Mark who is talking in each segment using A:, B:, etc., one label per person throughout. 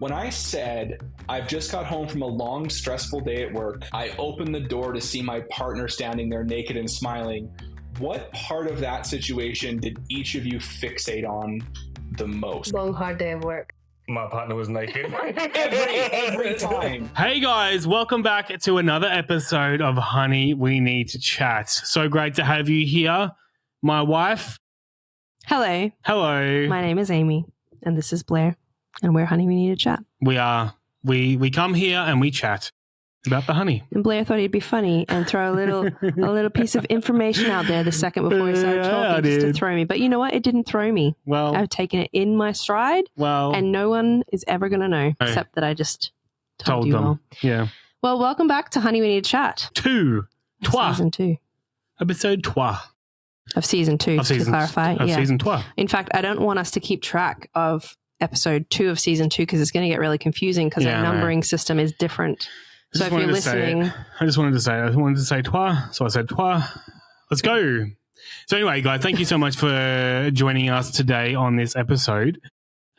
A: When I said I've just got home from a long, stressful day at work, I opened the door to see my partner standing there naked and smiling. What part of that situation did each of you fixate on the most?
B: Long, hard day of work.
C: My partner was naked.
A: Every time.
C: Hey guys, welcome back to another episode of Honey, We Need to Chat. So great to have you here. My wife.
B: Hello.
C: Hello.
B: My name is Amy, and this is Blair, and we're Honey, We Need to Chat.
C: We are. We come here and we chat about the honey.
B: And Blair thought he'd be funny and throw a little piece of information out there the second before he started talking just to throw me. But you know what? It didn't throw me.
C: Well,
B: I've taken it in my stride, and no one is ever going to know except that I just told you
C: them.
B: all.
C: Yeah.
B: Well, welcome back to Honey, We Need to Chat.
C: Season
B: 2. Episode 2. Of season 2, to clarify.
C: Season 2.
B: In fact, I don't want us to keep track of episode 2 of season 2 because it's going to get really confusing because our numbering system is different. So if you're listening...
C: I just wanted to say toi, so I said toi. Let's go. So anyway, guys, thank you so much for joining us today on this episode.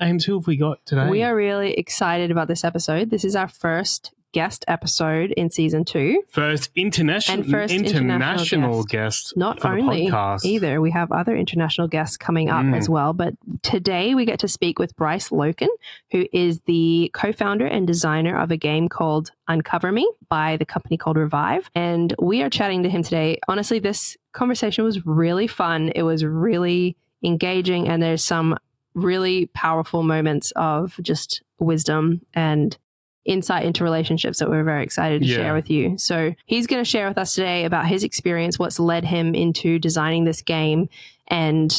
C: Ames, who have we got today?
B: We are really excited about this episode. This is our first guest episode in season 2.
C: First international guest.
B: Not only either, we have other international guests coming up as well. But today we get to speak with Bryce Lokken, who is the co-founder and designer of a game called Uncover Me by the company called Revive. And we are chatting to him today. Honestly, this conversation was really fun. It was really engaging, and there's some really powerful moments of just wisdom and insight into relationships that we're very excited to share with you. So he's going to share with us today about his experience, what's led him into designing this game, and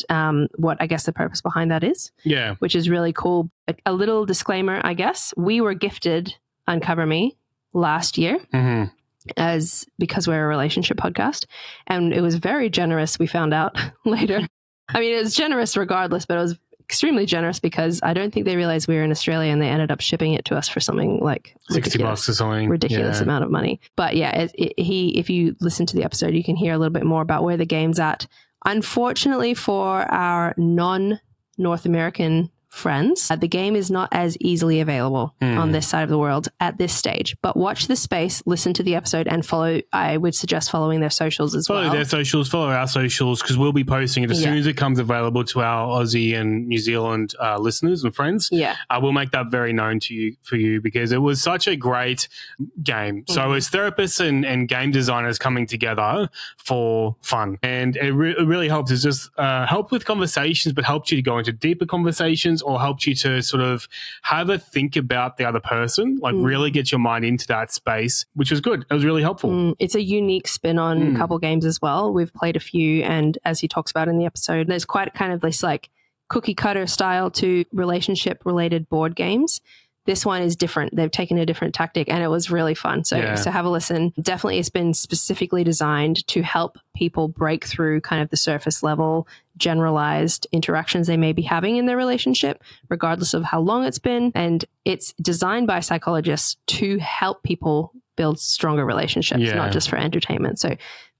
B: what I guess the purpose behind that is. Yeah. Which is really cool. A little disclaimer, I guess. We were gifted Uncover Me last year because we're a relationship podcast. And it was very generous, we found out later. I mean, it was generous regardless, but it was extremely generous because I don't think they realized we were in Australia and they ended up shipping it to us for something like
C: $60 or something.
B: Ridiculous amount of money. But yeah, if you listen to the episode, you can hear a little bit more about where the game's at. Unfortunately for our non-North American friends, the game is not as easily available on this side of the world at this stage. But watch the space, listen to the episode, and follow. I would suggest following their socials as well.
C: Follow their socials, follow our socials, because we'll be posting it as soon as it comes available to our Aussie and New Zealand listeners and friends. Yeah, I will make that very known to you for you because it was such a great game. So it's therapists and game designers coming together for fun, and it really helps. It's just help with conversations, but helps you to go into deeper conversations, or helps you to sort of have a think about the other person, like really get your mind into that space, which was good. It was really helpful.
B: It's a unique spin on a couple games as well. We've played a few, and as he talks about in the episode, there's quite kind of this like cookie cutter style to relationship related board games. This one is different. They've taken a different tactic, and it was really fun. So have a listen. Definitely, it's been specifically designed to help people break through kind of the surface level, generalized interactions they may be having in their relationship, regardless of how long it's been. And it's designed by psychologists to help people build stronger relationships, not just for entertainment. So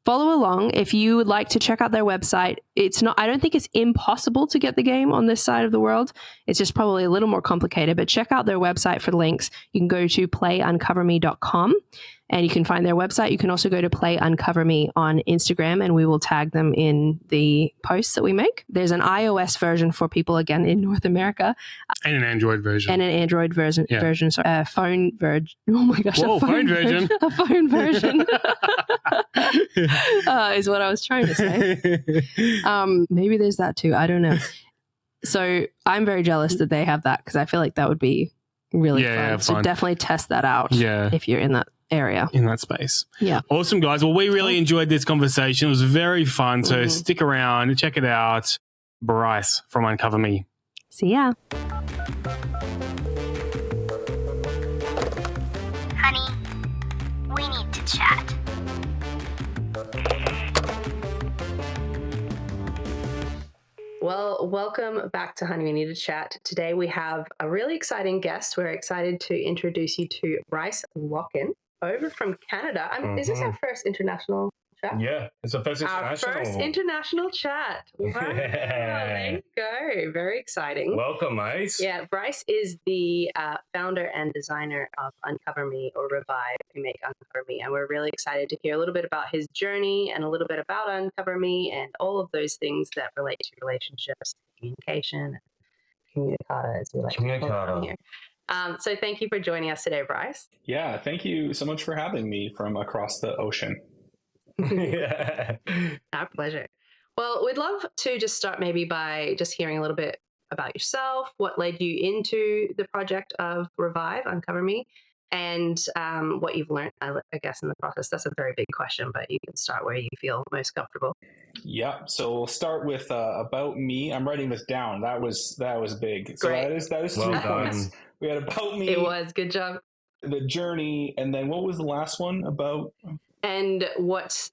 B: follow along. If you would like to check out their website, I don't think it's impossible to get the game on this side of the world. It's just probably a little more complicated, but check out their website for the links. You can go to playuncoverme.com and you can find their website. You can also go to Play Uncover Me on Instagram, and we will tag them in the posts that we make. There's an iOS version for people, again, in North America.
C: And an Android version.
B: So a phone version. Oh my gosh.
C: Whoa, phone version.
B: A phone version is what I was trying to say. Maybe there's that too. I don't know. So I'm very jealous that they have that because I feel like that would be really fun. So definitely test that out if you're in that area.
C: In that space.
B: Yeah.
C: Awesome, guys. Well, we really enjoyed this conversation. It was very fun. So stick around, check it out. Bryce from Uncover Me.
B: See ya.
D: Honey, we need to chat.
B: Well, welcome back to Honey, We Need to Chat. Today we have a really exciting guest. We're excited to introduce you to Bryce Lokken over from Canada. Is this our first international chat.
E: Yeah, it's the first international.
B: Our first international chat. Wow. There you go. Very exciting.
E: Welcome, mate.
B: Yeah, Bryce is the founder and designer of Uncover Me, or Revive, who make Uncover Me. And we're really excited to hear a little bit about his journey and a little bit about Uncover Me and all of those things that relate to relationships, communication, communicata, as we like to call it on here. So thank you for joining us today, Bryce.
A: Yeah, thank you so much for having me from across the ocean.
E: Yeah.
B: Our pleasure. Well, we'd love to just start maybe by just hearing a little bit about yourself, what led you into the project of Revive, Uncover Me, and what you've learned, I guess, in the process. That's a very big question, but you can start where you feel most comfortable.
A: Yeah, so we'll start with about me. I'm writing this down. That was big. So
B: Great.
A: that is 3 points. We had about me.
B: It was. Good job.
A: The journey, and then what was the last one about?
B: And what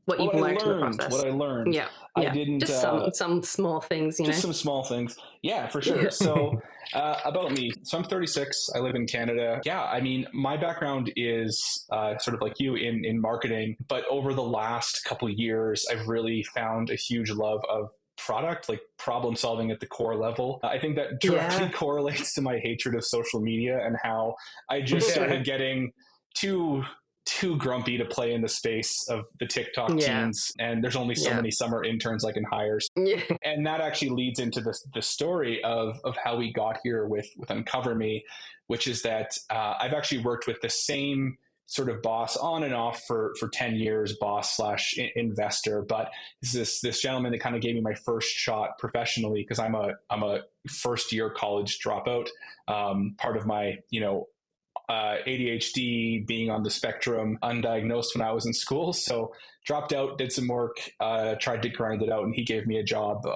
B: you've learned in the process.
A: What I learned.
B: Yeah.
A: I didn't.
B: Just some small things,
A: Just some small things. Yeah, for sure. So about me. So I'm 36. I live in Canada. Yeah, I mean, my background is sort of like you in marketing, but over the last couple of years, I've really found a huge love of product, like problem solving at the core level. I think that directly correlates to my hatred of social media and how I just started getting too grumpy to play in the space of the TikTok teens, and there's only so many summer interns I can hire. And that actually leads into the story of how we got here with Uncover Me, which is that I've actually worked with the same sort of boss on and off for 10 years, boss / investor. But this gentleman that kind of gave me my first shot professionally, because I'm a first year college dropout. Part of my, ADHD, being on the spectrum, undiagnosed when I was in school. So dropped out, did some work, tried to grind it out, and he gave me a job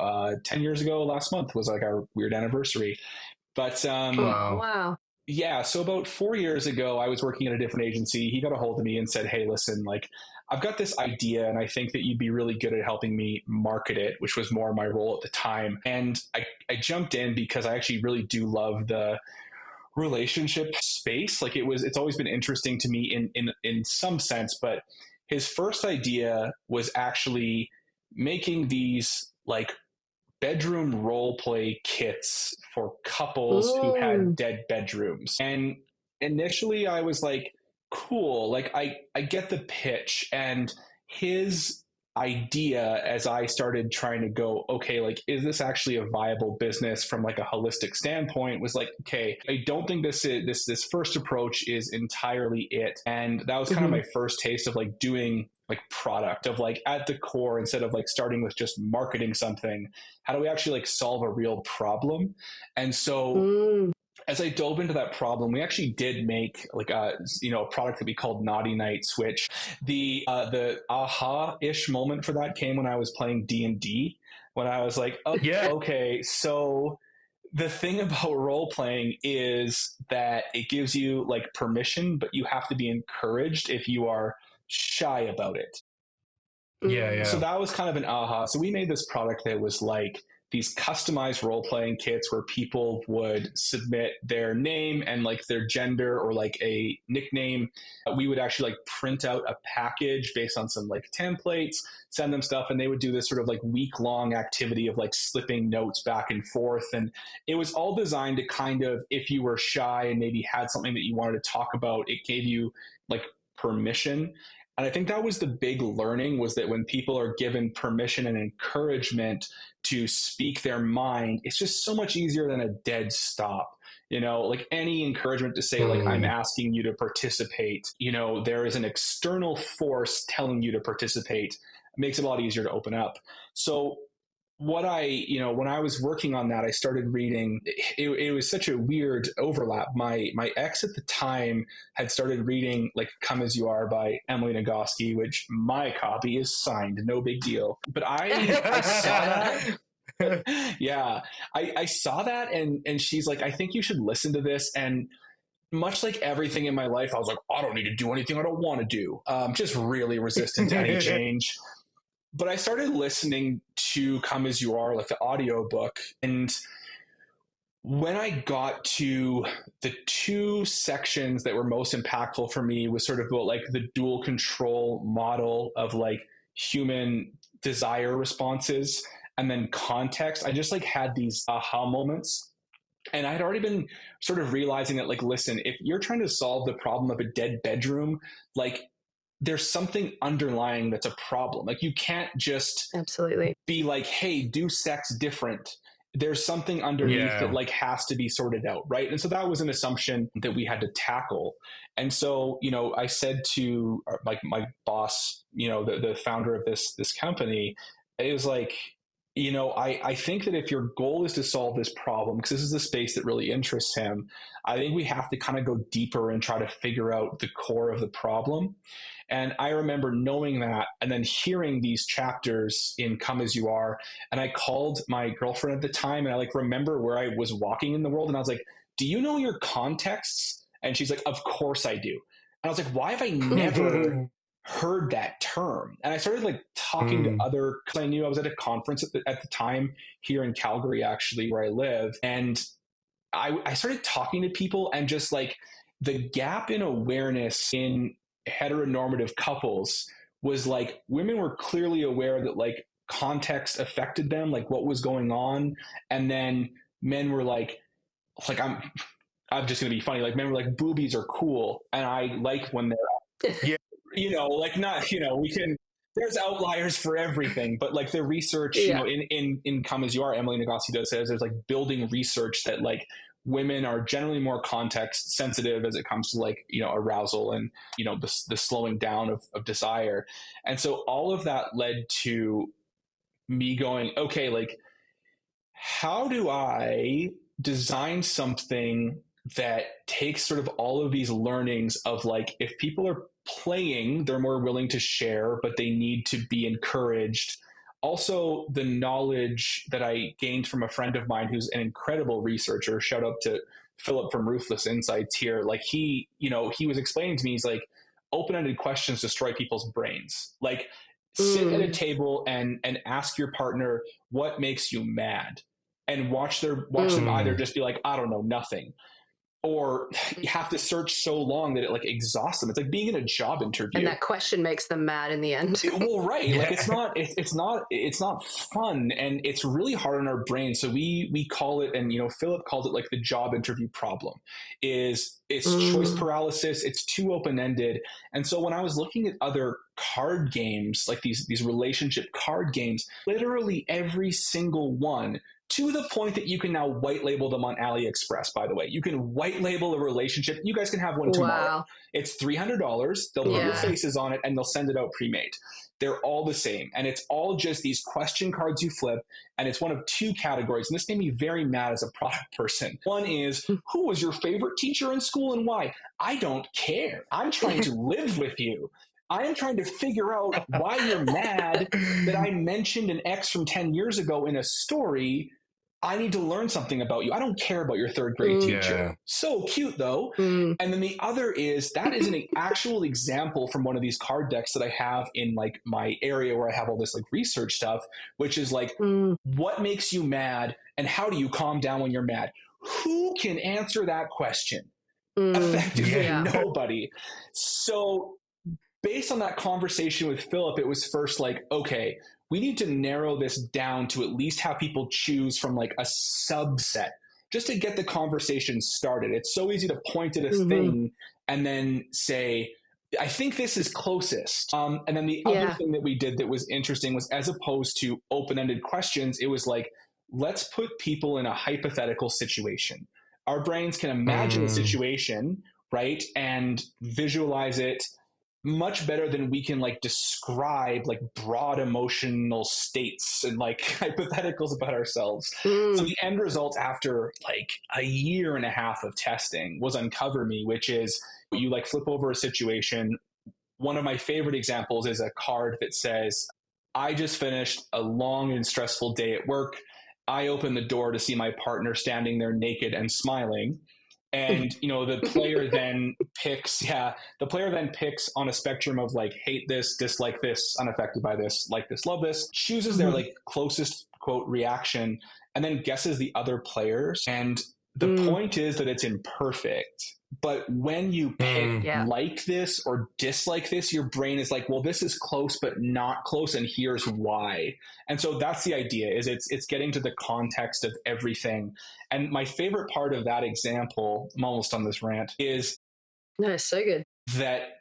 A: 10 years ago. Last month was like our weird anniversary. But
B: wow.
A: Yeah, so about 4 years ago, I was working at a different agency. He got a hold of me and said, "Hey, listen, like, I've got this idea and I think that you'd be really good at helping me market it," which was more my role at the time. And I jumped in because I actually really do love the relationship space. Like it's always been interesting to me in some sense, but his first idea was actually making these like bedroom role play kits for couples who had dead bedrooms. And initially I was like, cool, like I get the pitch. And his idea, as I started trying to go, okay, like, is this actually a viable business from like a holistic standpoint, was like, okay, I don't think this first approach is entirely it. And that was kind of my first taste of like doing like product, of like at the core, instead of like starting with just marketing something, how do we actually like solve a real problem? And so as I dove into that problem, we actually did make like a product that we called Naughty Night Switch. The aha-ish moment for that came when I was playing D&D, when I was like, oh, okay, so the thing about role playing is that it gives you like permission, but you have to be encouraged if you are shy about it.
E: Yeah.
A: So that was kind of an aha. So we made this product that was like these customized role-playing kits where people would submit their name and like their gender or like a nickname. We would actually like print out a package based on some like templates, send them stuff, and they would do this sort of like week-long activity of like slipping notes back and forth. And it was all designed to kind of, if you were shy and maybe had something that you wanted to talk about, it gave you like permission. And I think that was the big learning, was that when people are given permission and encouragement to speak their mind, it's just so much easier than a dead stop. Like any encouragement to say, like, I'm asking you to participate, there is an external force telling you to participate. It makes it a lot easier to open up. So what when I was working on that, I started reading, it was such a weird overlap. My ex at the time had started reading like Come As You Are by Emily Nagoski, which my copy is signed, no big deal. But I saw that. Yeah. I saw that and she's like, I think you should listen to this. And much like everything in my life, I was like, I don't need to do anything I don't want to do. Just really resistant to any change. But I started listening to Come As You Are, like the audio book, and when I got to the two sections that were most impactful for me was sort of about like the dual control model of like human desire responses and then context. I just like had these aha moments. And I had already been sort of realizing that, like, listen, if you're trying to solve the problem of a dead bedroom, like, there's something underlying that's a problem. Like, you can't just
B: absolutely
A: be like, hey, do sex different. There's something underneath that like has to be sorted out, right? And so that was an assumption that we had to tackle. And so, you know, I said to like my boss, you know, the founder of this company, it was like, you know, I think that if your goal is to solve this problem, because this is the space that really interests him, I think we have to kind of go deeper and try to figure out the core of the problem. And I remember knowing that and then hearing these chapters in Come As You Are. And I called my girlfriend at the time and I like remember where I was walking in the world. And I was like, do you know your contexts? And she's like, of course I do. And I was like, why have I never heard that term? And I started like talking to other, because I knew I was at a conference at the time here in Calgary, actually, where I live. And I started talking to people and just like the gap in awareness in heteronormative couples was like women were clearly aware that like context affected them, like what was going on. And then men were like I'm just gonna be funny, like men were like, boobies are cool and I like when they're yeah, you know, like not, you know, we can, there's outliers for everything, but like the research, you know, in Come As You Are, Emily Nagoski does says there's like building research that like women are generally more context sensitive as it comes to like, you know, arousal and, you know, the slowing down of desire. And so all of that led to me going, okay, like, how do I design something that takes sort of all of these learnings of like, if people are playing, they're more willing to share, but they need to be encouraged. Also, the knowledge that I gained from a friend of mine who's an incredible researcher, shout out to Philip from Ruthless Insights here. Like he, you know, he was explaining to me, he's like, open-ended questions destroy people's brains. Like sit at a table and ask your partner what makes you mad and watch them either just be like, I don't know, nothing. Or you have to search so long that it like exhausts them. It's like being in a job interview.
B: And that question makes them mad in the end.
A: Well, right. Yeah. Like it's not fun and it's really hard on our brain. So we call it, and you know, Philip called it like the job interview problem. It's choice paralysis, it's too open-ended. And so when I was looking at other card games, like these relationship card games, literally every single one, to the point that you can now white label them on AliExpress, by the way. You can white label a relationship. You guys can have one tomorrow. Wow. It's $300. They'll put your faces on it and they'll send it out pre-made. They're all the same. And it's all just these question cards you flip. And it's one of two categories. And this made me very mad as a product person. One is, who was your favorite teacher in school and why? I don't care. I'm trying to live with you. I am trying to figure out why you're mad that I mentioned an ex from 10 years ago in a story. I need to learn something about you. I don't care about your third grade teacher. So cute though. And then the other is, that is an actual example from one of these card decks that I have in like my area where I have all this like research stuff, which is like, what makes you mad and how do you calm down when you're mad? Who can answer that question? Effectively nobody. So based on that conversation with Philip, it was first like, okay, we need to narrow this down to at least have people choose from like a subset just to get the conversation started. It's so easy to point at a thing and then say, I think this is closest. And then the other thing that we did that was interesting was, as opposed to open-ended questions, it was like, let's put people in a hypothetical situation. Our brains can imagine a situation, right? And visualize it much better than we can like describe like broad emotional states and like hypotheticals about ourselves. So the end result after like a year and a half of testing was Uncover Me, which is you like flip over a situation. One of my favorite examples is a card that says, I just finished a long and stressful day at work. I open the door to see my partner standing there naked and smiling. And, you know, the player then picks on a spectrum of like, hate this, dislike this, unaffected by this, like this, love this, chooses their like closest quote reaction. and then guesses the other players. And the point is that it's imperfect. But when you pick like this or dislike this, your brain is like, well, this is close, but not close. And here's why. And so that's the idea, is it's getting to the context of everything. And my favorite part of that example, I'm almost on this rant, is
B: no, it's so good
A: that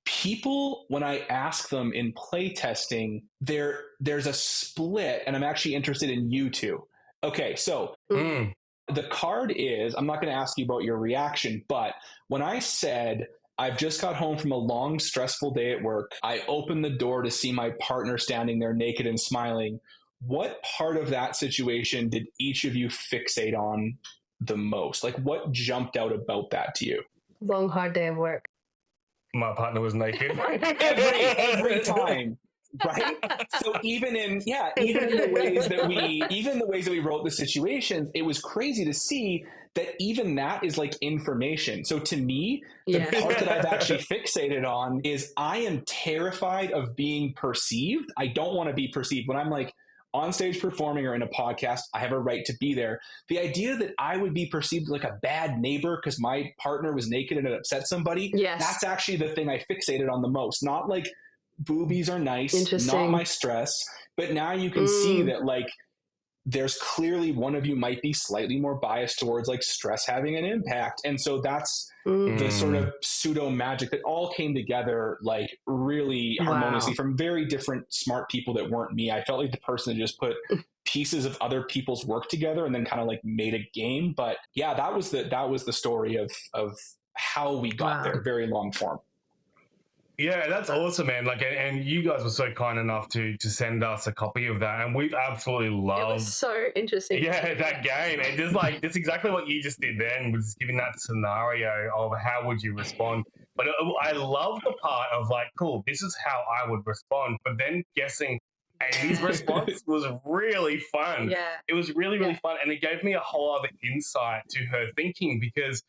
A: people, when I ask them in playtesting, there's a split, and I'm actually interested in you two. Okay, so the card is, I'm not going to ask you about your reaction, but when I said, I've just got home from a long, stressful day at work, I opened the door to see my partner standing there naked and smiling. What part of that situation did each of you fixate on the most? Like, what jumped out about that to you?
B: Long, hard day of work.
E: My partner was naked.
A: every time. Right? So even in the ways that we wrote the situations, it was crazy to see that even that is like information. So to me, the part that I've actually fixated on is I am terrified of being perceived. I don't want to be perceived. When I'm like on stage performing or in a podcast, I have a right to be there. The idea that I would be perceived like a bad neighbor because my partner was naked and it upset somebody, that's actually the thing I fixated on the most. Not like boobies are nice, not my stress. But now you can see that like there's clearly one of you might be slightly more biased towards like stress having an impact. And so that's the sort of pseudo magic that all came together like really harmoniously from very different smart people that weren't me. I felt like the person that just put pieces of other people's work together and then kind of like made a game. But yeah, that was the story of how we got there. Very long form.
E: Yeah, that's awesome, man. Like, and you guys were so kind enough to send us a copy of that, and we've absolutely loved. It
B: was so interesting.
E: Yeah, that game. And just like that's exactly what you just did then, was giving that scenario of how would you respond. But I love the part of like, cool, this is how I would respond. But then guessing Amy's response was really fun.
B: Yeah,
E: it was really fun, and it gave me a whole other insight to her thinking, because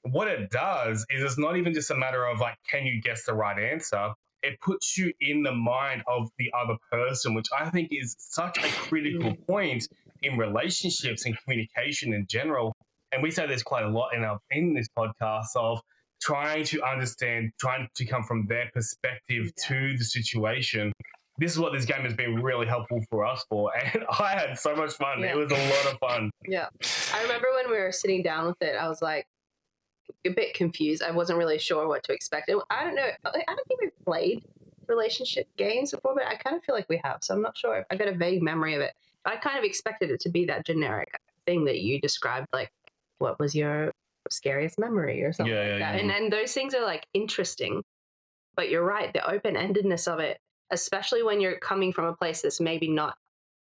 E: what it does is it's not even just a matter of like, can you guess the right answer? It puts you in the mind of the other person, which I think is such a critical point in relationships and communication in general. And we say this quite a lot in this podcast of trying to understand, trying to come from their perspective to the situation. This is what this game has been really helpful for us for. And I had so much fun. It was a lot of fun.
B: Yeah. I remember when we were sitting down with it, I was like, a bit confused. I wasn't really sure what to expect. I don't know. I don't think we've played relationship games before, but I kind of feel like we have. So I'm not sure. I got a vague memory of it. But I kind of expected it to be that generic thing that you described, like, what was your scariest memory or something like that. And those things are like interesting. But you're right. The open-endedness of it, especially when you're coming from a place that's maybe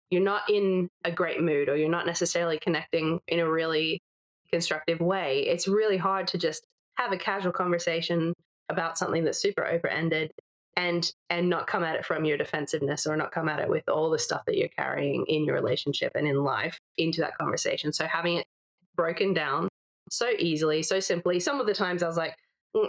B: you're not in a great mood, or you're not necessarily connecting in a really constructive way, it's really hard to just have a casual conversation about something that's super open-ended and not come at it from your defensiveness, or not come at it with all the stuff that you're carrying in your relationship and in life into that conversation. So having it broken down so easily, so simply, some of the times I was like,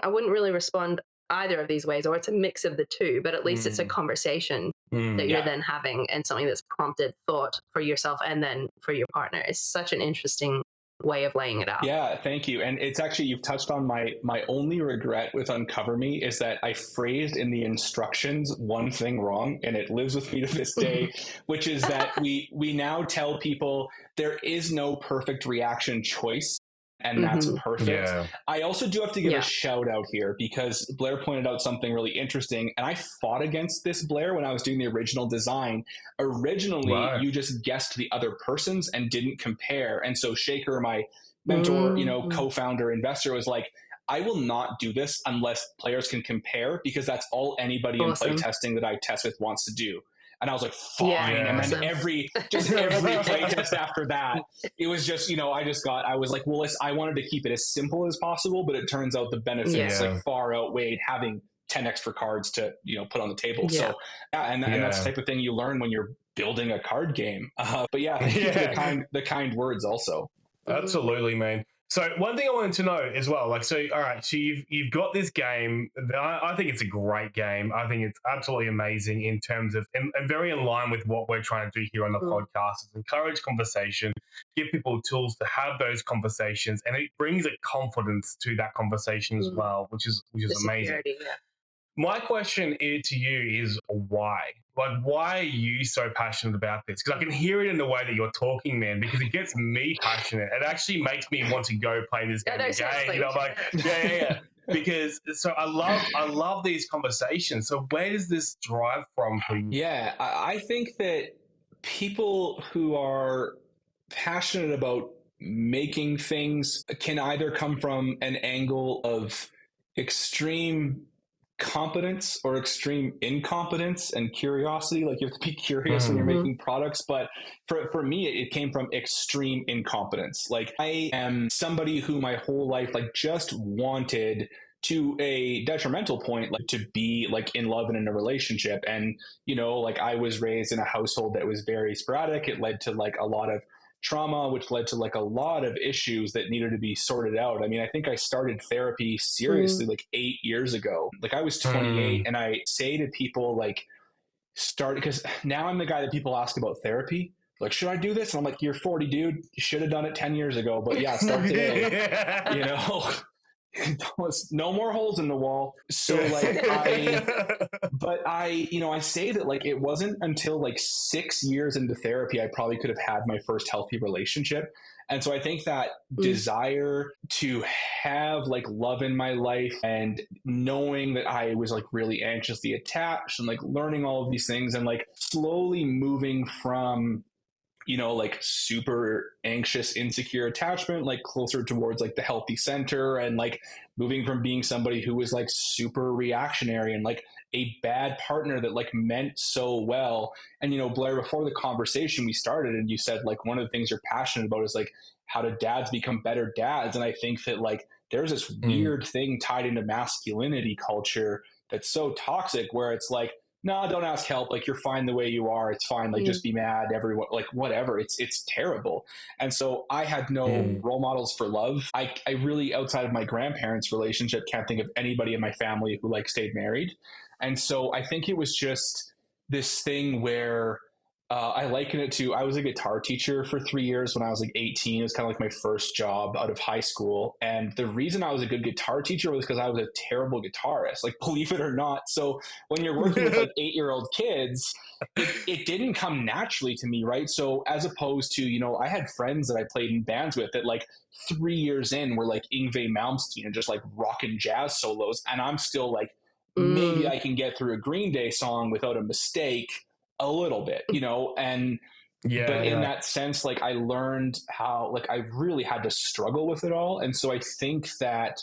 B: I wouldn't really respond either of these ways, or it's a mix of the two, but at least it's a conversation that you're then having, and something that's prompted thought for yourself and then for your partner. It's such an interesting way of laying it out.
A: Yeah, thank you. And it's actually, you've touched on my only regret with Uncover Me is that I phrased in the instructions one thing wrong, and it lives with me to this day, which is that we now tell people there is no perfect reaction choice. And that's perfect. Yeah. I also do have to give a shout out here, because Blair pointed out something really interesting, and I fought against this, Blair, when I was doing the original design. Originally, you just guessed the other person's and didn't compare. And so Shaker, my mentor, co-founder, investor, was like, I will not do this unless players can compare, because that's all anybody in play testing that I test with wants to do. And I was like, fine. And then every play test after that, it was just, I was like, well, I wanted to keep it as simple as possible, but it turns out the benefits like far outweighed having 10 extra cards to, put on the table. Yeah. So, and that's the type of thing you learn when you're building a card game. But thank you for the kind words also.
E: Absolutely, man. So one thing I wanted to know as well, like, so all right, so you've got this game. I think it's a great game. I think it's absolutely amazing in terms of and very in line with what we're trying to do here on the podcast. Is encourage conversation, give people tools to have those conversations, and it brings a confidence to that conversation as well, which is amazing.
B: Yeah.
E: My question to you is why? Like, why are you so passionate about this? Because I can hear it in the way that you're talking, man, because it gets me passionate. It actually makes me want to go play this game again. You know, like, yeah. Because so I love these conversations. So where does this drive from for you?
A: Yeah, I think that people who are passionate about making things can either come from an angle of extreme competence or extreme incompetence and curiosity. Like, you have to be curious when you're making products. But for me, it came from extreme incompetence. Like, I am somebody who my whole life, like, just wanted, to a detrimental point, like, to be like in love and in a relationship. And, you know, like, I was raised in a household that was very sporadic. It led to like a lot of trauma, which led to like a lot of issues that needed to be sorted out. I mean, I think I started therapy seriously like 8 years ago. Like, I was 28, and I say to people, like, start, because now I'm the guy that people ask about therapy. Like, should I do this? And I'm like, you're 40, dude. You should have done it 10 years ago. But yeah, start today. You know, no more holes in the wall. So like, I say that, like, it wasn't until like 6 years into therapy I probably could have had my first healthy relationship. And so I think that desire to have like love in my life, and knowing that I was like really anxiously attached, and like learning all of these things, and like slowly moving from, you know, like super anxious, insecure attachment, like closer towards like the healthy center, and like moving from being somebody who was like super reactionary and like a bad partner that like meant so well. And, you know, Blair, before the conversation we started, and you said like one of the things you're passionate about is like how do dads become better dads. And I think that like there's this weird thing tied into masculinity culture that's so toxic, where it's like, no, don't ask help. Like, you're fine the way you are. It's fine. Like, just be mad. Everyone, like, whatever. It's terrible. And so I had no role models for love. I really, outside of my grandparents' relationship, can't think of anybody in my family who like stayed married. And so I think it was just this thing where I liken it to, I was a guitar teacher for 3 years when I was like 18. It was kind of like my first job out of high school. And the reason I was a good guitar teacher was because I was a terrible guitarist, like, believe it or not. So when you're working with like 8-year-old kids, it didn't come naturally to me, right? So as opposed to, you know, I had friends that I played in bands with that like 3 years in were like Yngwie Malmsteen and just like rocking jazz solos. And I'm still like, maybe I can get through a Green Day song without a mistake a little bit, you know. And but in that sense, like, I learned how, like, I really had to struggle with it all. And so I think that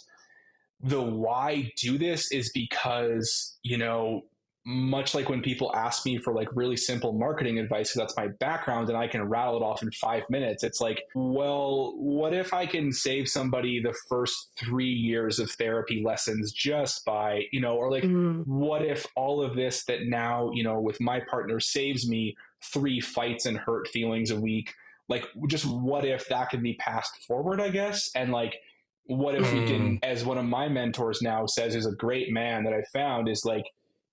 A: the why do this is because, you know, much like when people ask me for like really simple marketing advice, because that's my background and I can rattle it off in 5 minutes, it's like, well, what if I can save somebody the first 3 years of therapy lessons just by, you know, or like, what if all of this that now, you know, with my partner saves me 3 fights and hurt feelings a week? Like, just what if that could be passed forward, I guess? And like, what if we can, as one of my mentors now says, is a great man that I found, is like,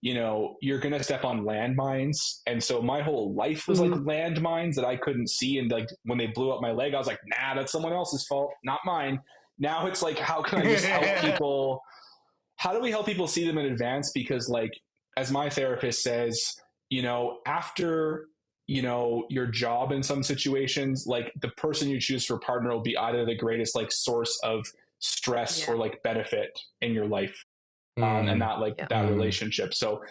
A: you know, you're going to step on landmines. And so my whole life was like landmines that I couldn't see. And like, when they blew up my leg, I was like, nah, that's someone else's fault, not mine. Now it's like, how can I just help people? How do we help people see them in advance? Because like, as my therapist says, you know, after, you know, your job in some situations, like, the person you choose for partner will be either the greatest like source of stress or like benefit in your life. And not like that relationship. So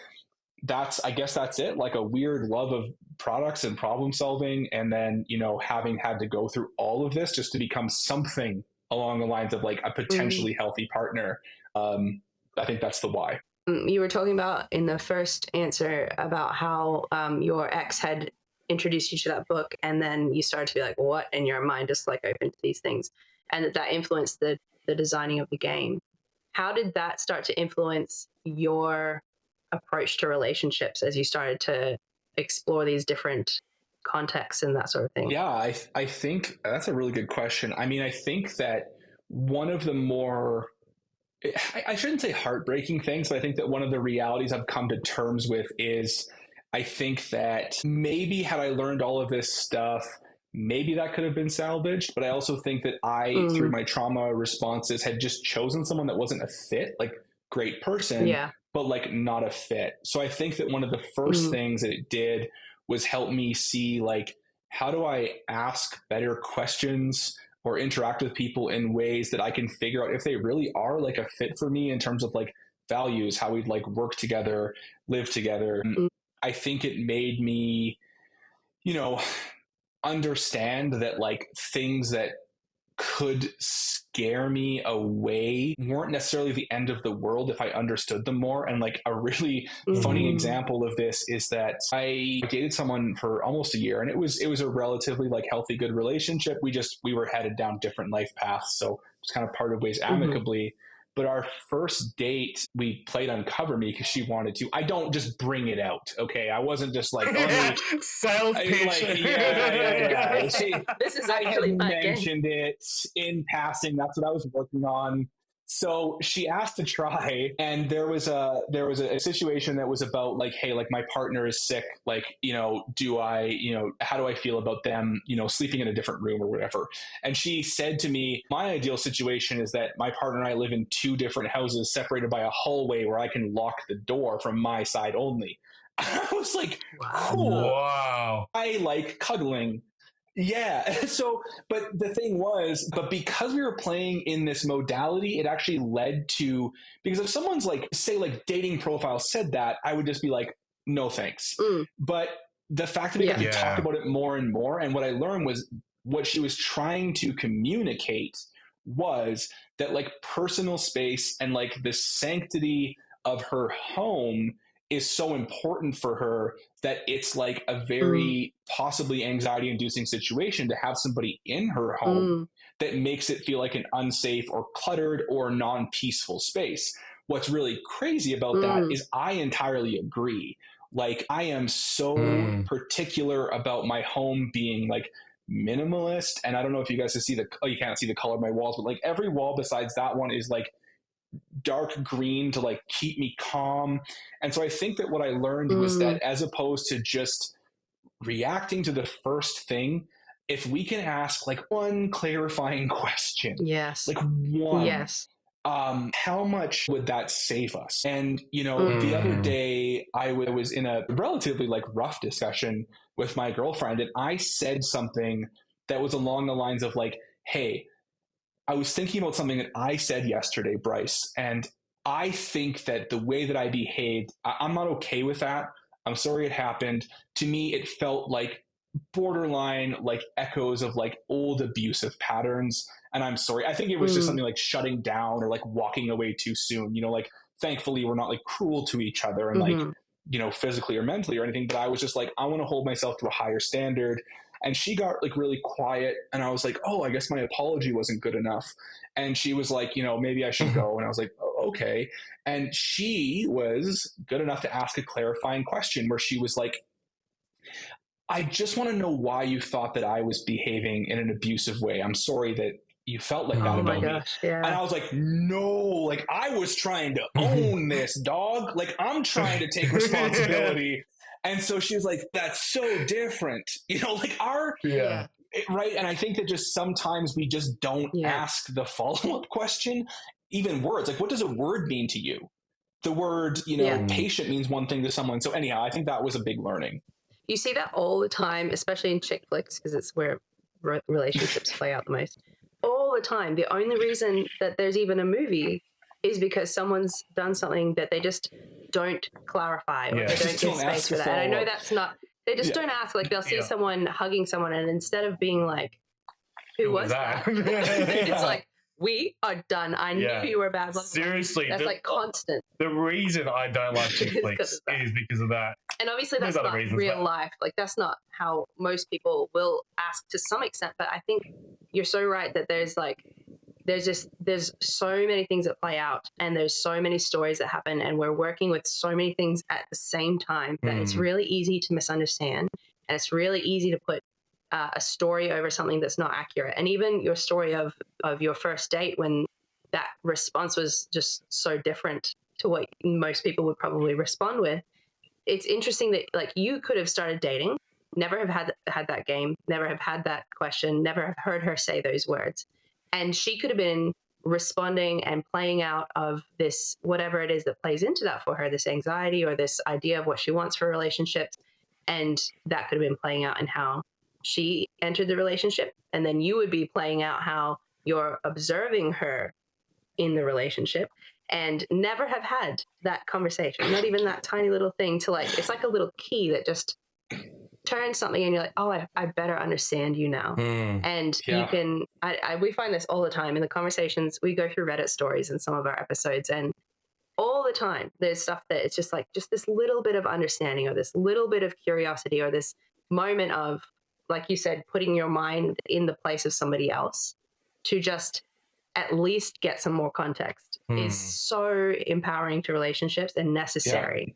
A: I guess that's it. Like, a weird love of products and problem solving. And then, you know, having had to go through all of this just to become something along the lines of like a potentially healthy partner. I think that's the why.
B: You were talking about in the first answer about how your ex had introduced you to that book, and then you started to be like, what? And your mind just like opened to these things, and that influenced the designing of the game. How did that start to influence your approach to relationships as you started to explore these different contexts and that sort of thing?
A: Yeah, I think that's a really good question. I mean, I think that one of the more, I shouldn't say heartbreaking things, but I think that one of the realities I've come to terms with is I think that maybe had I learned all of this stuff, maybe that could have been salvaged. But I also think that I, through my trauma responses, had just chosen someone that wasn't a fit, like great person, but like not a fit. So I think that one of the first things that it did was help me see, like, how do I ask better questions or interact with people in ways that I can figure out if they really are like a fit for me in terms of like values, how we'd like work together, live together. I think it made me, you know, understand that like things that could scare me away weren't necessarily the end of the world if I understood them more. And like a really funny example of this is that I dated someone for almost a year, and it was a relatively like healthy, good relationship. We were headed down different life paths, so just kind of parted ways amicably. But our first date, we played Uncover Me because she wanted to. I don't just bring it out, okay? I wasn't just like,
E: sales pitch.
A: Like,
B: This is
A: I had
B: actually
A: mentioned it in passing. That's what I was working on. So she asked to try, and there was a situation that was about like, hey, like my partner is sick. Like, you know, how do I feel about them, you know, sleeping in a different room or whatever? And she said to me, my ideal situation is that my partner and I live in two different houses separated by a hallway where I can lock the door from my side only. I was like, cool.
E: Wow.
A: I like cuddling. Yeah. So, but the thing was, because we were playing in this modality, it actually led to, because if someone's like, say like dating profile said that, I would just be like, no, thanks. But the fact that we got to talk about it more and more, and what I learned was what she was trying to communicate was that like personal space and like the sanctity of her home is so important for her that it's like a very possibly anxiety inducing situation to have somebody in her home that makes it feel like an unsafe or cluttered or non-peaceful space. What's really crazy about that is I entirely agree. Like I am so particular about my home being like minimalist. And I don't know if you guys can see you can't see the color of my walls, but like every wall besides that one is like dark green to like keep me calm. And so I think that what I learned was that as opposed to just reacting to the first thing, if we can ask like one clarifying question, like one, how much would that save us? And you know, the other day I was in a relatively like rough discussion with my girlfriend, and I said something that was along the lines of like, hey, I was thinking about something that I said yesterday, Bryce, and I think that the way that I behaved, I'm not okay with that. I'm sorry it happened. To me, it felt like borderline, like echoes of like old abusive patterns. And I'm sorry. I think it was just something like shutting down or like walking away too soon. You know, like thankfully we're not like cruel to each other and like, you know, physically or mentally or anything. But I was just like, I want to hold myself to a higher standard. And she got like really quiet, and I was like, oh, I guess my apology wasn't good enough. And she was like, you know, maybe I should go. And I was like, oh, okay. And she was good enough to ask a clarifying question where she was like, I just want to know why you thought that I was behaving in an abusive way. I'm sorry that you felt like that about me. And I was like, no, like I was trying to own this, dog. Like I'm trying to take responsibility. And so she was like, that's so different, you know, like right. And I think that just sometimes we just don't ask the follow-up question, even words. Like, what does a word mean to you? The word, you know, patient means one thing to someone. So anyhow, I think that was a big learning.
B: You see that all the time, especially in chick flicks, because it's where relationships play out the most. All the time. The only reason that there's even a movie is because someone's done something that they just don't clarify or they don't give space for that. And I know that's not, they just don't ask. Like they'll see someone hugging someone, and instead of being like, who was that? It's like, we are done. I knew you were bad.
E: Seriously.
B: That's like constant.
E: The reason I don't like chick flicks is because of that.
B: And obviously that's not real life. Like that's not how most people will ask to some extent. But I think you're so right that there's so many things that play out, and there's so many stories that happen, and we're working with so many things at the same time that it's really easy to misunderstand, and it's really easy to put a story over something that's not accurate. And even your story of your first date, when that response was just so different to what most people would probably respond with. It's interesting that like you could have started dating, never have had that game, never have had that question, never have heard her say those words. And she could have been responding and playing out of this, whatever it is that plays into that for her, this anxiety or this idea of what she wants for relationships. And that could have been playing out in how she entered the relationship. And then you would be playing out how you're observing her in the relationship and never have had that conversation, not even that tiny little thing to like, it's like a little key that just turns something and you're like, oh, I better understand you now. And you can, we find this all the time in the conversations. We go through Reddit stories in some of our episodes, and all the time there's stuff that it's just like, just this little bit of understanding or this little bit of curiosity or this moment of, like you said, putting your mind in the place of somebody else to just at least get some more context is so empowering to relationships and necessary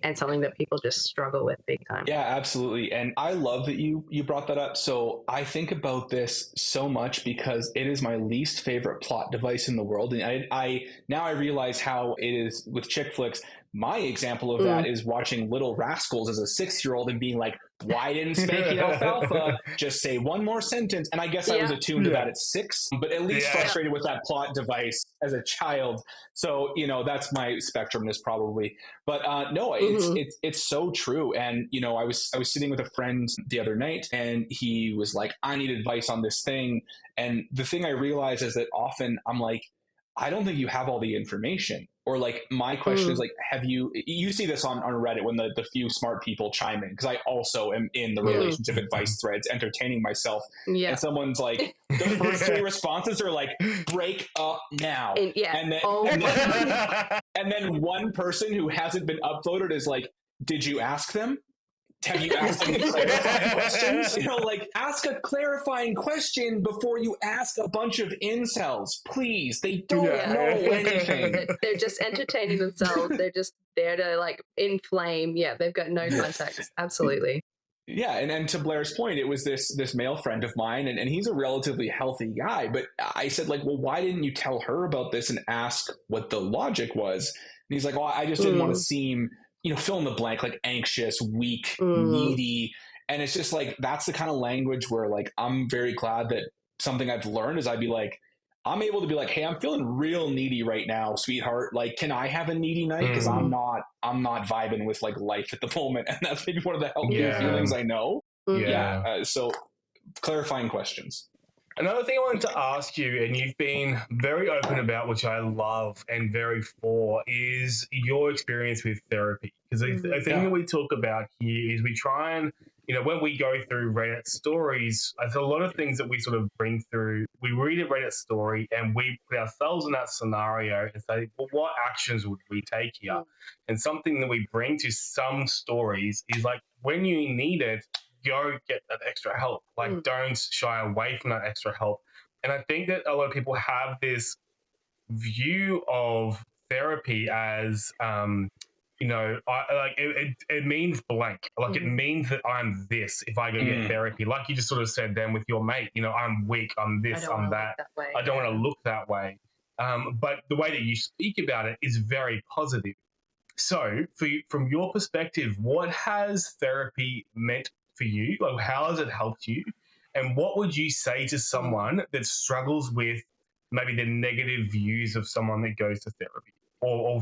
B: and something that people just struggle with big time.
A: Yeah, absolutely. And I love that you brought that up. So I think about this so much because it is my least favorite plot device in the world. And I now I realize how it is with chick flicks. My example of that is watching Little Rascals as a 6-year-old and being like, why didn't Spanky Alfalfa just say one more sentence? And I guess I was attuned to that at 6, but at least frustrated with that plot device as a child. So, that's my spectrumness probably. But no, it's so true. And, I was sitting with a friend the other night and he was like, I need advice on this thing. And the thing I realize is that often I'm like, I don't think you have all the information. Or like my question is like, have you see this on Reddit when the few smart people chime in, because I also am in the relationship advice threads entertaining myself. And someone's like, the first 3 responses are like, break up now. And then one person who hasn't been upvoted is like, did you ask them? Have you asked any clarifying questions? Ask a clarifying question before you ask a bunch of incels. Please, they don't know anything.
B: They're just entertaining themselves. They're just there to like inflame. Yeah, they've got no context. Absolutely.
A: Yeah, and to Blair's point, it was this male friend of mine, and he's a relatively healthy guy. But I said, like, well, why didn't you tell her about this and ask what the logic was? And he's like, well, I just didn't want to seem, fill in the blank, like anxious, weak, needy. And it's just like, that's the kind of language where like, I'm very glad that something I've learned is I'd be like, I'm able to be like, hey, I'm feeling real needy right now, sweetheart. Like, can I have a needy night? Because I'm not vibing with like life at the moment. And that's maybe one of the healthier feelings I know. So clarifying questions.
E: Another thing I wanted to ask you, and you've been very open about, which I love and very for, is your experience with therapy. Because the thing that we talk about here is we try and, when we go through Reddit stories, there's a lot of things that we sort of bring through. We read a Reddit story and we put ourselves in that scenario and say, well, what actions would we take here? And something that we bring to some stories is like, when you need it, go get that extra help. Like, don't shy away from that extra help. And I think that a lot of people have this view of therapy as, it means blank. Like, it means that I'm this if I go get therapy. Like you just sort of said then with your mate, I'm weak, I'm this, I'm that. I don't want to look that way. But the way that you speak about it is very positive. So from your perspective, what has therapy meant for you? Like, how has it helped you? And what would you say to someone that struggles with maybe the negative views of someone that goes to therapy or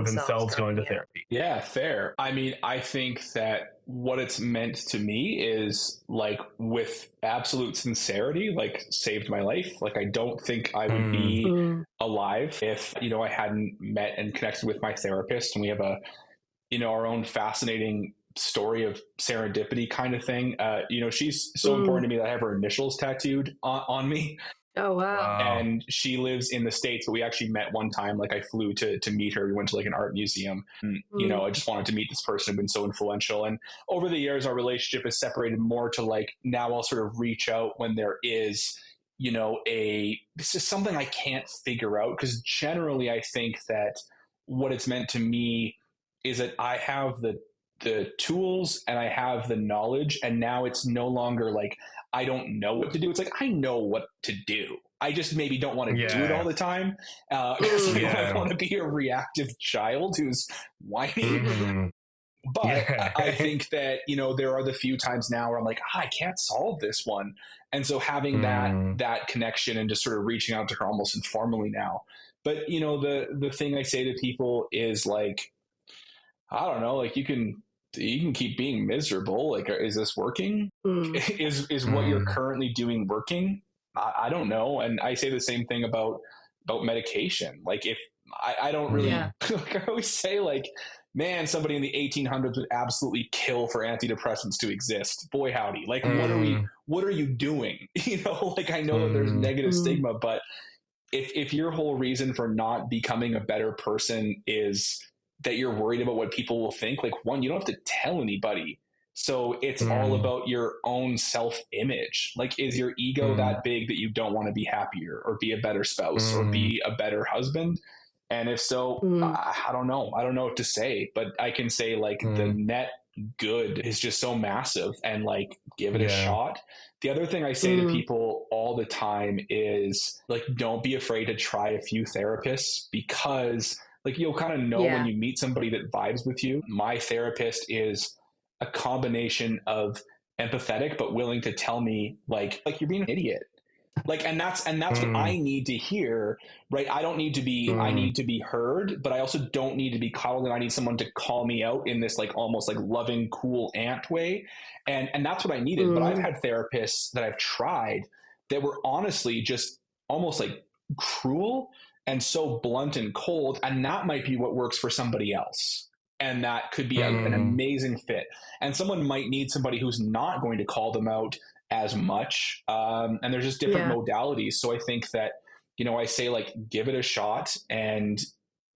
E: themselves going to therapy?
A: Yeah, fair. I mean, I think that what it's meant to me is like, with absolute sincerity, like, saved my life. Like, I don't think I would be alive if, I hadn't met and connected with my therapist. And we have our own fascinating story of serendipity kind of thing. She's so important to me that I have her initials tattooed on me.
B: Oh, wow.
A: And she lives in the States, but we actually met one time. Like, I flew to meet her. We went to like an art museum. And, I just wanted to meet this person who'd been so influential. And over the years, our relationship has separated more to like, now I'll sort of reach out when there is, this is something I can't figure out. Because generally I think that what it's meant to me is that I have the the tools and I have the knowledge, and now it's no longer like I don't know what to do. It's like I know what to do. I just maybe don't want to do it all the time because I want to be a reactive child who's whiny.
E: Mm-hmm.
A: But I think that, there are the few times now where I'm like, I can't solve this one. And so having that connection and just sort of reaching out to her almost informally now. But, the thing I say to people is like, I don't know, like you can keep being miserable. Like, is this working? Is what you're currently doing working? I don't know. And I say the same thing about medication. Like if I don't really, like I always say, like, man, somebody in the 1800s would absolutely kill for antidepressants to exist. Boy, howdy. Like, what are you doing? Like I know that there's negative stigma, but if your whole reason for not becoming a better person is that you're worried about what people will think, like, one, you don't have to tell anybody. So it's all about your own self-image. Like, is your ego that big that you don't want to be happier or be a better spouse or be a better husband? And if so, I don't know. I don't know what to say, but I can say like the net good is just so massive, and like give it a shot. The other thing I say to people all the time is like, don't be afraid to try a few therapists, because like you'll kind of know when you meet somebody that vibes with you. My therapist is a combination of empathetic but willing to tell me like you're being an idiot. Like, and that's what I need to hear, right? I don't need to be, I need to be heard, but I also don't need to be coddled, and I need someone to call me out in this like almost like loving, cool aunt way. And that's what I needed. But I've had therapists that I've tried that were honestly just almost like cruel and so blunt and cold. And that might be what works for somebody else. And that could be an amazing fit. And someone might need somebody who's not going to call them out as much. And there's just different modalities. So I think that, I say like, give it a shot, and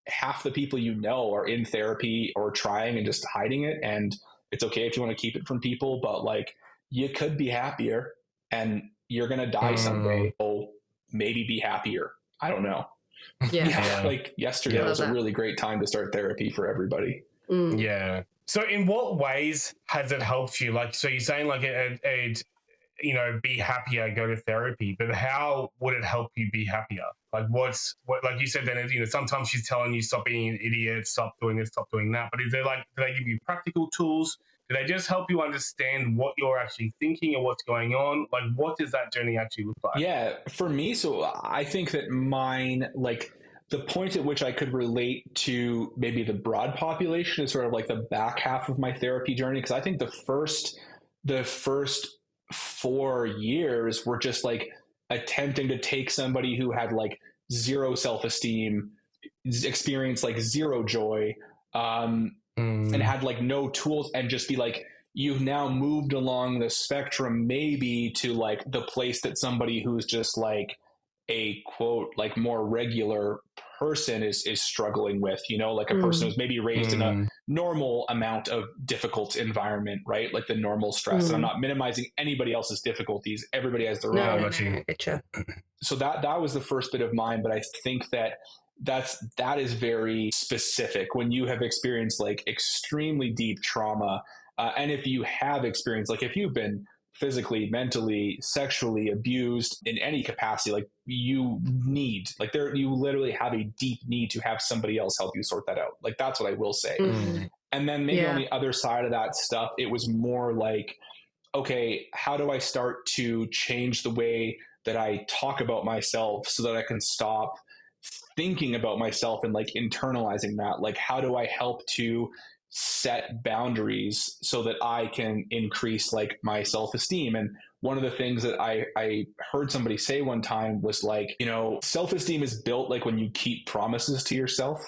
A: half the people are in therapy or trying and just hiding it. And it's okay if you want to keep it from people, but like you could be happier, and you're going to die someday. Oh, maybe be happier. I don't know. Yeah. Like yesterday was a really great time to start therapy for everybody.
E: Yeah. So in what ways has it helped you? Like, so you're saying like it be happier, go to therapy, but how would it help you be happier? Like what, like you said, then, sometimes she's telling you stop being an idiot, stop doing this, stop doing that. But is there like, do they give you practical tools? Do they just help you understand what you're actually thinking and what's going on? Like, what does that journey actually look like?
A: Yeah, for me, so I think that mine, like the point at which I could relate to maybe the broad population is sort of like the back half of my therapy journey. Cause I think the first 4 years were just like attempting to take somebody who had like zero self-esteem, experienced like zero joy, and had like no tools, and just be like, you've now moved along the spectrum maybe to like the place that somebody who's just like a quote like more regular person is struggling with, like a person who's maybe raised in a normal amount of difficult environment, right? Like the normal stress. And I'm not minimizing anybody else's difficulties. Everybody has their own. So that was the first bit of mine. But I think that is very specific when you have experienced like extremely deep trauma. And if you have experienced, like if you've been physically, mentally, sexually abused in any capacity, like you literally have a deep need to have somebody else help you sort that out. Like that's what I will say. And then maybe on the other side of that stuff, it was more like, okay, how do I start to change the way that I talk about myself so that I can stop thinking about myself and like internalizing that? Like, how do I help to set boundaries so that I can increase like my self-esteem? And one of the things that I heard somebody say one time was like, self-esteem is built like when you keep promises to yourself.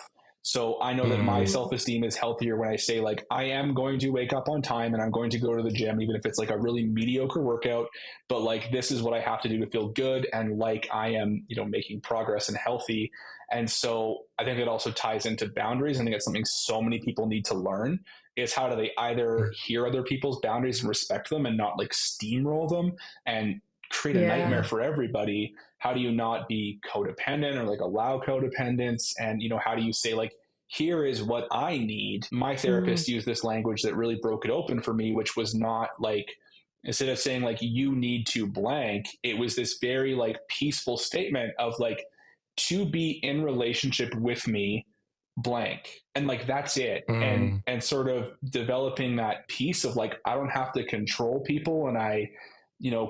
A: So I know that my self-esteem is healthier when I say like, I am going to wake up on time and I'm going to go to the gym, even if it's like a really mediocre workout, but like, this is what I have to do to feel good. And like, I am, making progress and healthy. And so I think it also ties into boundaries. I think it's something so many people need to learn, is how do they either hear other people's boundaries and respect them and not like steamroll them and create a nightmare for everybody. How do you not be codependent or like allow codependence? And, how do you say like, here is what I need. My therapist used this language that really broke it open for me, which was not like, instead of saying like, you need to blank, it was this very like peaceful statement of like, to be in relationship with me, blank. And like, that's it. And sort of developing that piece of like, I don't have to control people, and I,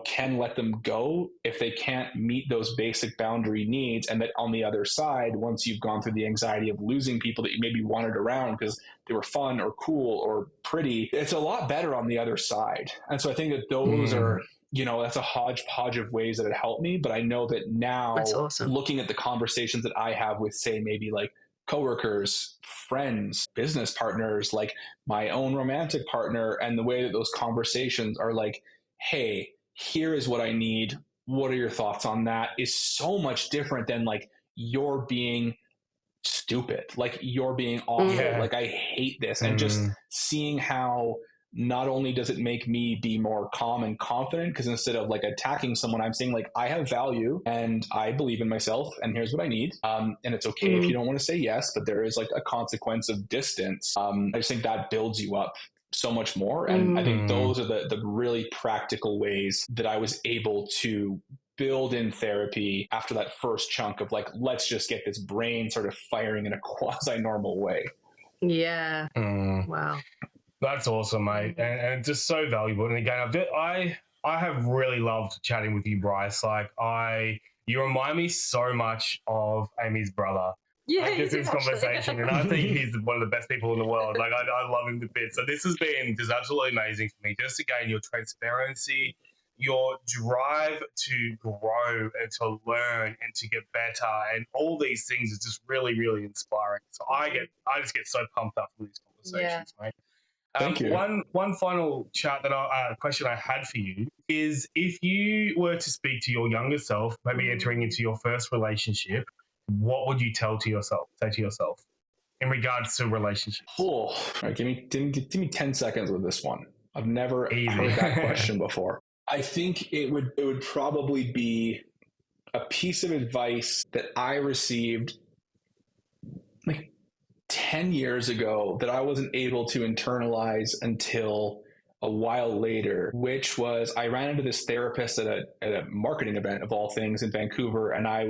A: can let them go if they can't meet those basic boundary needs. And that on the other side, once you've gone through the anxiety of losing people that you maybe wanted around because they were fun or cool or pretty, it's a lot better on the other side. And so I think that those are, that's a hodgepodge of ways that it helped me. But I know that now,
B: that's awesome.
A: Looking at the conversations that I have with, say, maybe like coworkers, friends, business partners, like my own romantic partner, and the way that those conversations are like, hey, here is what I need. What are your thoughts on that? Is so much different than like, you're being stupid, like you're being awful, like I hate this. And just seeing how not only does it make me be more calm and confident, because instead of like attacking someone, I'm saying like, I have value and I believe in myself, and here's what I need. And it's okay if you don't want to say yes, but there is like a consequence of distance. I just think that builds you up so much more. And I think those are the really practical ways that I was able to build in therapy after that first chunk of like, let's just get this brain sort of firing in a quasi-normal way.
B: Yeah. Wow.
E: That's awesome, mate. And just so valuable. And again, I have really loved chatting with you, Bryce. Like you remind me so much of Amy's brother.
B: Yeah,
E: just this conversation, and I think he's one of the best people in the world. Like I love him to bits. So this has been just absolutely amazing for me. Just again, your transparency, your drive to grow and to learn and to get better, and all these things is just really, really inspiring. So I just get so pumped up with these conversations, mate.
A: Thank you.
E: One final question I had for you is, if you were to speak to your younger self, maybe entering into your first relationship, what would you say to yourself in regards to relationships?
A: Cool. All right, give me 10 seconds with this one. I've never heard that question before. I think it would probably be a piece of advice that I received like 10 years ago that I wasn't able to internalize until a while later, which was, I ran into this therapist at a marketing event of all things in Vancouver. And I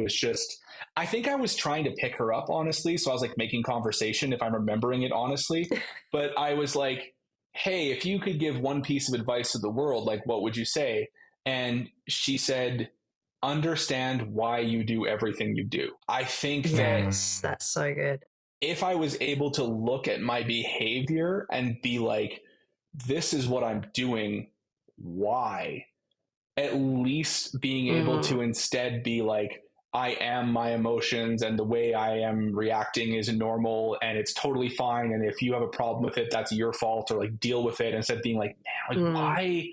A: think I was trying to pick her up, honestly. So I was like making conversation, if I'm remembering it honestly. But I was like, hey, if you could give one piece of advice to the world, like, what would you say? And she said, understand why you do everything you do. I think
B: that's so good.
A: If I was able to look at my behavior and be like, this is what I'm doing, why? At least being able to instead be like, I am my emotions, and the way I am reacting is normal and it's totally fine. And if you have a problem with it, that's your fault, or like deal with it, instead of being like, man, like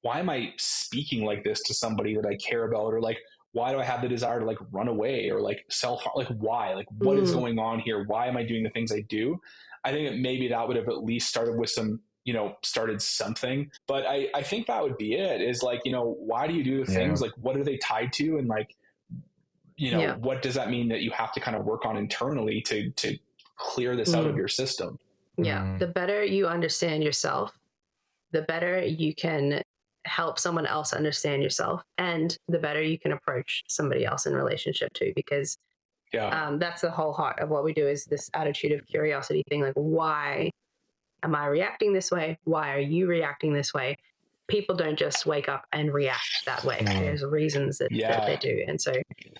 A: why am I speaking like this to somebody that I care about? Or like, why do I have the desire to like run away or like self-harm? Like, why? Like, what is going on here? Why am I doing the things I do? I think that maybe that would have at least started with started something. But I think that would be it, is like, why do you do the things? Like, what are they tied to? And like, what does that mean that you have to kind of work on internally to clear this out of your system?
B: Yeah. The better you understand yourself, the better you can help someone else understand yourself, and the better you can approach somebody else in relationship too, because that's the whole heart of what we do, is this attitude of curiosity thing. Like, why am I reacting this way? Why are you reacting this way? People don't just wake up and react that way. There's reasons that they do. And so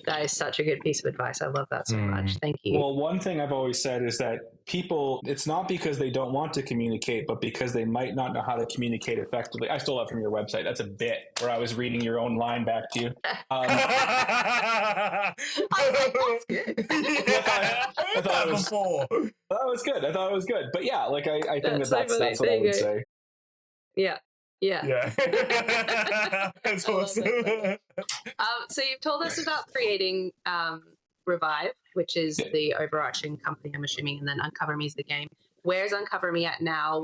B: that is such a good piece of advice. I love that so much. Thank you.
A: Well, one thing I've always said is that people, it's not because they don't want to communicate, but because they might not know how to communicate effectively. I stole that from your website. That's a bit where I was reading your own line back to you.
B: I was like, that's good.
E: I heard that before.
A: That was good. I thought it was good. But yeah, like I think that's what I would say.
B: Yeah.
E: Yeah. That's awesome.
B: So you've told us about creating Revive, which is the overarching company, I'm assuming, and then Uncover Me is the game. where's Uncover Me at now?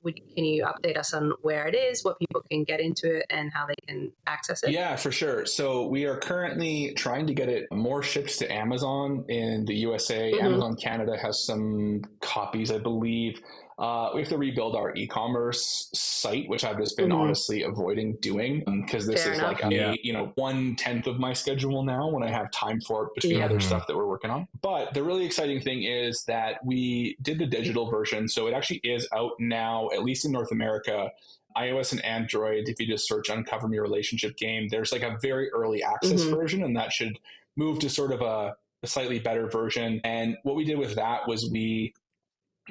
B: Can you update us on where it is, what people can get into it, and how they can access it?
A: Yeah, for sure. So we are currently trying to get it more ships to Amazon in the USA. Amazon Canada has some copies, I believe. We have to rebuild our e-commerce site, which I've just been honestly avoiding doing because this is like 1/10 of my schedule now when I have time for it between other stuff that we're working on. But the really exciting thing is that we did the digital version. So it actually is out now, at least in North America, iOS and Android. If you just search Uncover Me Relationship Game, there's like a very early access version, and that should move to sort of a slightly better version. And what we did with that was we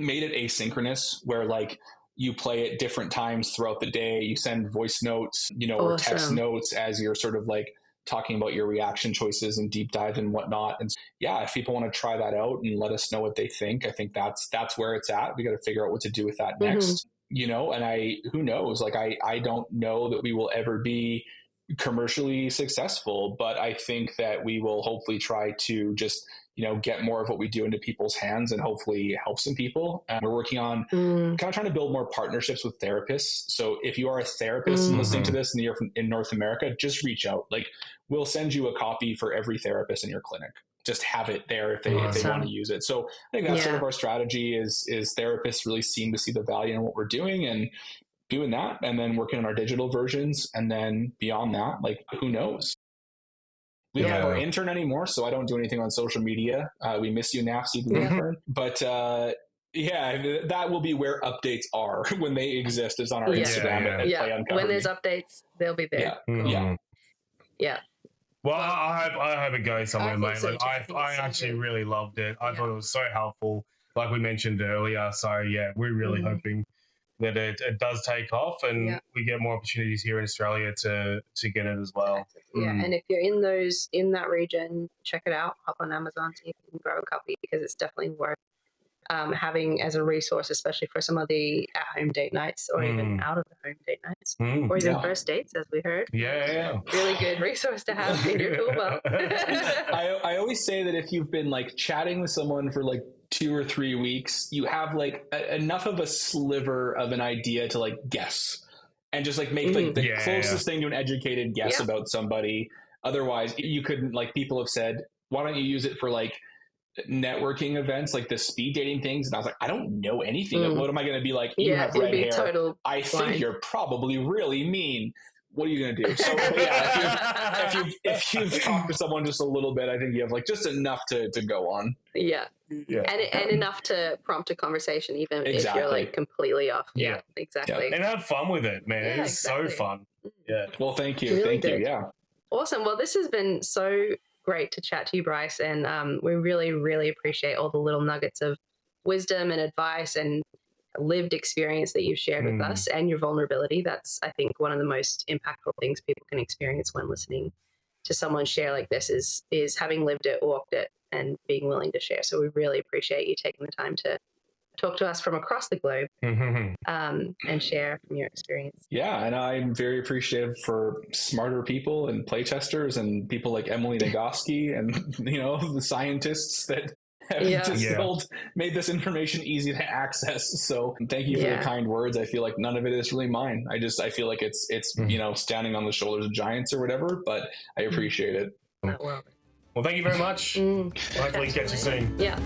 A: made it asynchronous, where like you play at different times throughout the day. You send voice notes, or text notes as you're sort of like talking about your reaction choices and deep dive and whatnot. And yeah, if people want to try that out and let us know what they think, I think that's where it's at. We got to figure out what to do with that next, and who knows, like, I don't know that we will ever be commercially successful, but I think that we will hopefully try to just, get more of what we do into people's hands and hopefully help some people. We're working on kind of trying to build more partnerships with therapists. So if you are a therapist and listening to this and you're in North America, just reach out. Like, we'll send you a copy for every therapist in your clinic. Just have it there if they want to use it. So I think that's sort of our strategy is therapists really seem to see the value in what we're doing and doing that, and then working on our digital versions. And then beyond that, like, who knows? We don't have our intern anymore, so I don't do anything on social media. We miss you, Napsy, the intern. But that will be where updates are when they exist, is on our Instagram. And Play Uncover
B: when there's
A: Me.
B: Updates, they'll be there. Yeah.
E: Well, I hope it goes somewhere, mate. Like, I actually really loved it. I thought it was so helpful, like we mentioned earlier. So yeah, we're really hoping that it does take off, and we get more opportunities here in Australia to get it as well.
B: Yeah, and if you're in that region, check it out. Hop on Amazon, see if you can grab a copy, because it's definitely worth having as a resource, especially for some of the at-home date nights, or even out of the home date nights, or even first dates, as we heard. Really good resource to have in your tool belt.
A: I always say that if you've been like chatting with someone for like 2 or 3 weeks, you have like enough of a sliver of an idea to like guess and just like make like the closest thing to an educated guess about somebody. Otherwise, you couldn't, like, people have said, why don't you use it for like networking events, like the speed dating things? And I was like, I don't know anything. What am I going to be like? You have red hair. I think you're probably really mean. What are you going to do? So if you've talked to someone just a little bit, I think you have like just enough to go on.
B: And enough to prompt a conversation, even if you're like completely off. Exactly.
E: And have fun with it, man. It's so fun.
A: Well, thank you.
B: Really
A: thank you. Yeah.
B: Awesome. Well, this has been so great to chat to you, Bryce, and we really, really appreciate all the little nuggets of wisdom and advice and lived experience that you've shared with us, and your vulnerability. That's, I think, one of the most impactful things people can experience when listening to someone share like this is having lived it, walked it, and being willing to share. So we really appreciate you taking the time to talk to us from across the globe and share from your experience.
A: Yeah, and I'm very appreciative for smarter people and playtesters and people like Emily Nagoski and the scientists that have made this information easy to access. So thank you for the kind words. I feel like none of it is really mine. I feel like it's standing on the shoulders of giants or whatever, but I appreciate it.
E: Well, thank you very much. Hopefully catch you soon.
B: Yeah.